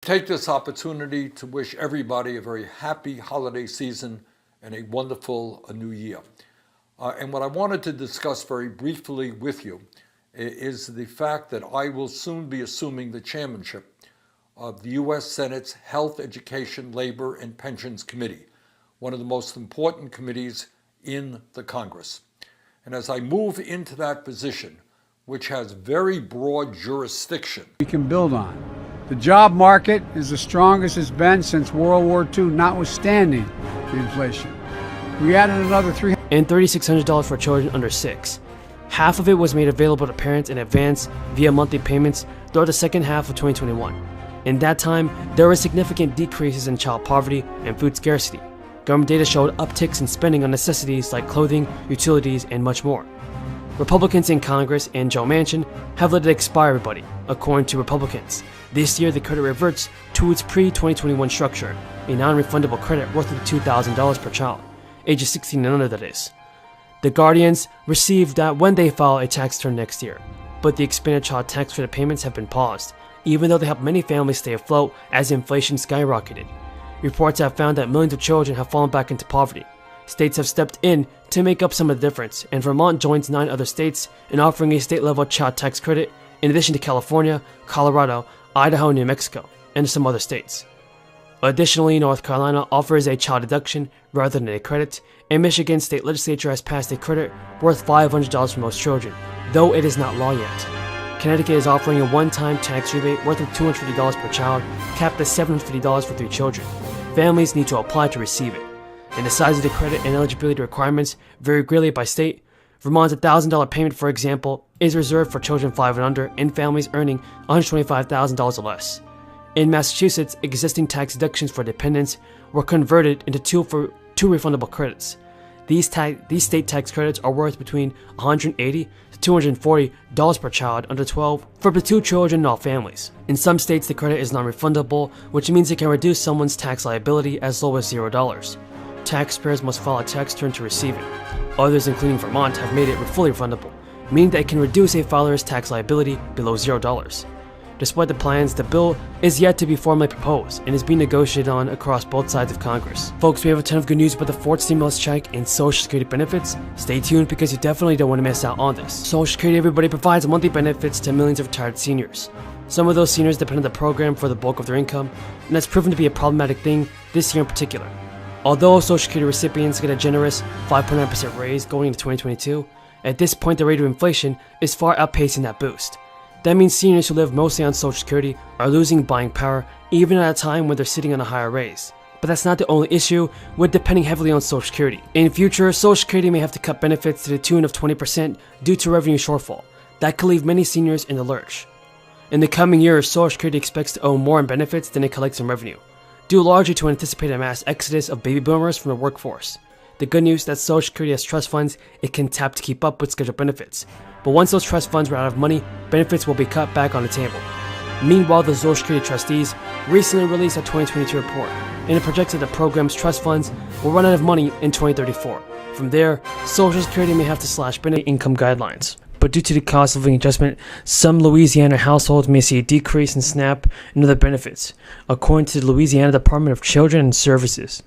take this opportunity to wish everybody a very happy holiday season and a wonderful new year. And what I wanted to discuss very briefly with you is the fact that I will soon be assuming the chairmanship of the U.S. Senate's Health, Education, Labor, and Pensions Committee, one of the most important committees in the Congress. And as I move into that position, which has very broad jurisdiction, we can build on. The job market is the strongest it's been since World War II, notwithstanding the inflation. We added another $3,600 for children under 6. Half of it was made available to parents in advance via monthly payments throughout the second half of 2021. In that time, there were significant decreases in child poverty and food scarcity. Government data showed upticks in spending on necessities like clothing, utilities, and much more. Republicans in Congress and Joe Manchin have let it expire, everybody, according to Republicans. This year, the credit reverts to its pre-2021 structure, a non-refundable credit worth of $2,000 per child, ages 16 and under, that is. The Guardians received that when they file a tax return next year, but the expanded child tax credit payments have been paused, even though they help many families stay afloat as inflation skyrocketed. Reports have found that millions of children have fallen back into poverty. States have stepped in to make up some of the difference, and Vermont joins 9 other states in offering a state-level child tax credit, in addition to California, Colorado, Idaho, and New Mexico, and some other states. Additionally, North Carolina offers a child deduction rather than a credit, and Michigan's state legislature has passed a credit worth $500 for most children, though it is not law yet. Connecticut is offering a one-time tax rebate worth of $250 per child, capped at $750 for 3 children. Families need to apply to receive it. And the size of the credit and eligibility requirements vary greatly by state. Vermont's $1,000 payment, for example, is reserved for children 5 and under and families earning $125,000 or less. In Massachusetts, existing tax deductions for dependents were converted into two refundable credits. These state tax credits are worth between $180 to $240 per child under 12 for up to 2 children in all families. In some states, the credit is non-refundable, which means it can reduce someone's tax liability as low as $0. Taxpayers must file a tax return to receive it. Others, including Vermont, have made it fully refundable, meaning that it can reduce a filer's tax liability below $0. Despite the plans, the bill is yet to be formally proposed and is being negotiated on across both sides of Congress. Folks, we have a ton of good news about the fourth stimulus check and Social Security benefits. Stay tuned because you definitely don't want to miss out on this. Social Security, everybody, provides monthly benefits to millions of retired seniors. Some of those seniors depend on the program for the bulk of their income, and that's proven to be a problematic thing this year in particular. Although Social Security recipients get a generous 5.9% raise going into 2022, at this point the rate of inflation is far outpacing that boost. That means seniors who live mostly on Social Security are losing buying power even at a time when they're sitting on a higher raise. But that's not the only issue with depending heavily on Social Security. In future, Social Security may have to cut benefits to the tune of 20% due to revenue shortfall. That could leave many seniors in the lurch. In the coming years, Social Security expects to owe more in benefits than it collects in revenue, due largely to an anticipated mass exodus of baby boomers from the workforce. The good news is that Social Security has trust funds it can tap to keep up with scheduled benefits. But once those trust funds run out of money, benefits will be cut back on the table. Meanwhile, the Social Security trustees recently released a 2022 report, and it projects that the program's trust funds will run out of money in 2034. From there, Social Security may have to slash benefit income guidelines. But due to the cost of living adjustment, some Louisiana households may see a decrease in SNAP and other benefits, according to the Louisiana Department of Children and Services.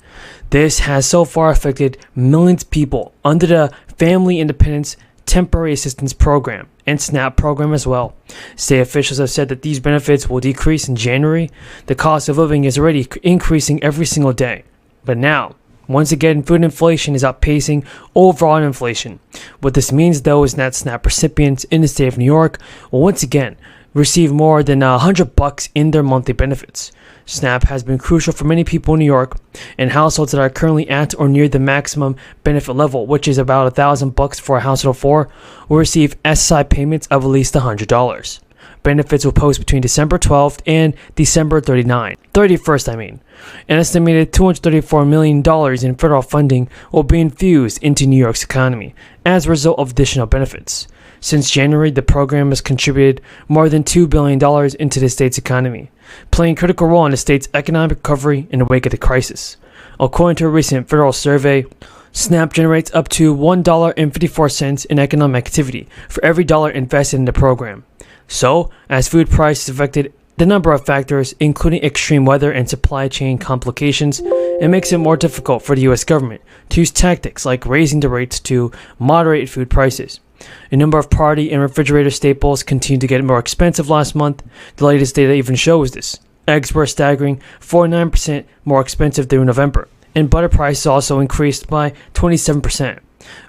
This has so far affected millions of people under the Family Independence Temporary Assistance Program and SNAP program as well. State officials have said that these benefits will decrease in January. The cost of living is already increasing every single day. But now, once again, food inflation is outpacing overall inflation. What this means, though, is that SNAP recipients in the state of New York will once again receive more than $100 in their monthly benefits. SNAP has been crucial for many people in New York, and households that are currently at or near the maximum benefit level, which is about $1,000 for a household of 4, will receive SSI payments of at least $100. Benefits will post between December 12th and December 31st. An estimated $234 million in federal funding will be infused into New York's economy as a result of additional benefits. Since January, the program has contributed more than $2 billion into the state's economy, playing a critical role in the state's economic recovery in the wake of the crisis. According to a recent federal survey, SNAP generates up to $1.54 in economic activity for every dollar invested in the program. So, as food prices affected the number of factors, including extreme weather and supply chain complications, it makes it more difficult for the US government to use tactics like raising the rates to moderate food prices. A number of party and refrigerator staples continued to get more expensive last month. The latest data even shows this. Eggs were a staggering 49% more expensive through November, and butter prices also increased by 27%.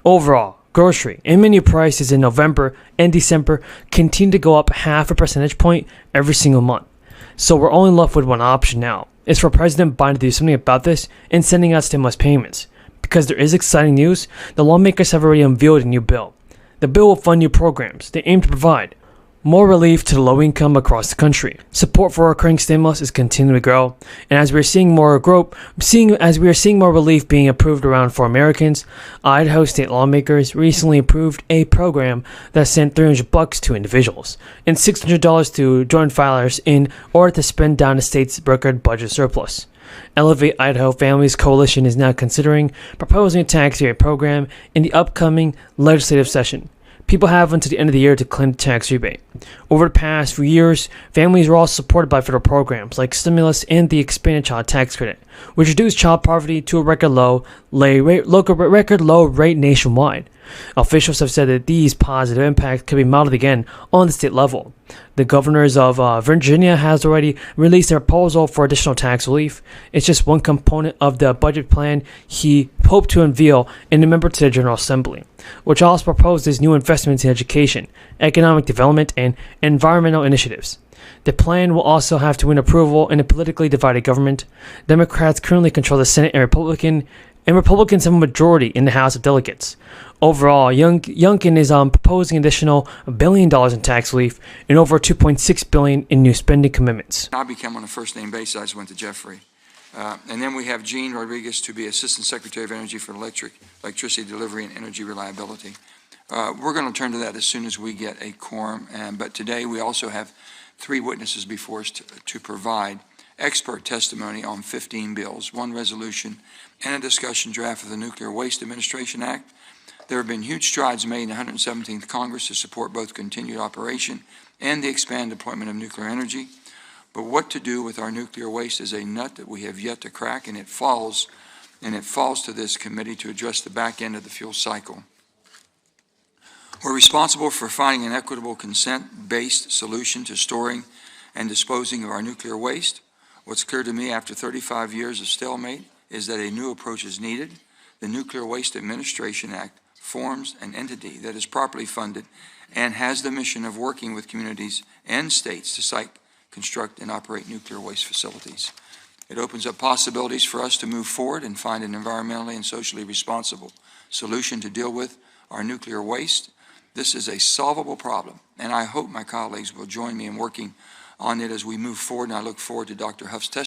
Overall, grocery and menu prices in November and December continue to go up half a percentage point every single month. So we're only left with one option now. It's for President Biden to do something about this and sending out stimulus payments. Because there is exciting news, the lawmakers have already unveiled a new bill. The bill will fund new programs they aim to provide more relief to the low income across the country. Support for recurring stimulus is continuing to grow, and as we are seeing more relief being approved around for Americans, Idaho state lawmakers recently approved a program that sent $300 to individuals and $600 to joint filers in order to spend down the state's record budget surplus. Elevate Idaho Families Coalition is now considering proposing a tax rebate program in the upcoming legislative session. People have until the end of the year to claim the tax rebate. Over the past few years, families were also supported by federal programs like stimulus and the expanded child tax credit, which reduced child poverty to a record low rate nationwide. Officials have said that these positive impacts could be modeled again on the state level. The governors of Virginia has already released a proposal for additional tax relief. It's just one component of the budget plan he hoped to unveil in a member to the General Assembly, which also proposes new investments in education, economic development, and environmental initiatives. The plan will also have to win approval in a politically divided government. Democrats currently control the Senate and Republicans have a majority in the House of Delegates. Overall, Youngkin is proposing additional $1 billion in tax relief and over $2.6 billion in new spending commitments. I became on a first-name basis. I just went to Jeffrey. And then we have Gene Rodriguez to be Assistant Secretary of Energy for Electricity Delivery and Energy Reliability. We're going to turn to that as soon as we get a quorum. But today we also have 3 witnesses before us to provide expert testimony on 15 bills, 1 resolution, and a discussion draft of the Nuclear Waste Administration Act. There have been huge strides made in the 117th Congress to support both continued operation and the expanded deployment of nuclear energy. But what to do with our nuclear waste is a nut that we have yet to crack, and it falls to this committee to address the back end of the fuel cycle. We're responsible for finding an equitable consent-based solution to storing and disposing of our nuclear waste. What's clear to me after 35 years of stalemate is that a new approach is needed. The Nuclear Waste Administration Act forms an entity that is properly funded and has the mission of working with communities and states to site, construct, and operate nuclear waste facilities. It opens up possibilities for us to move forward and find an environmentally and socially responsible solution to deal with our nuclear waste. This is a solvable problem, and I hope my colleagues will join me in working on it as we move forward, and I look forward to Dr. Huff's testimony.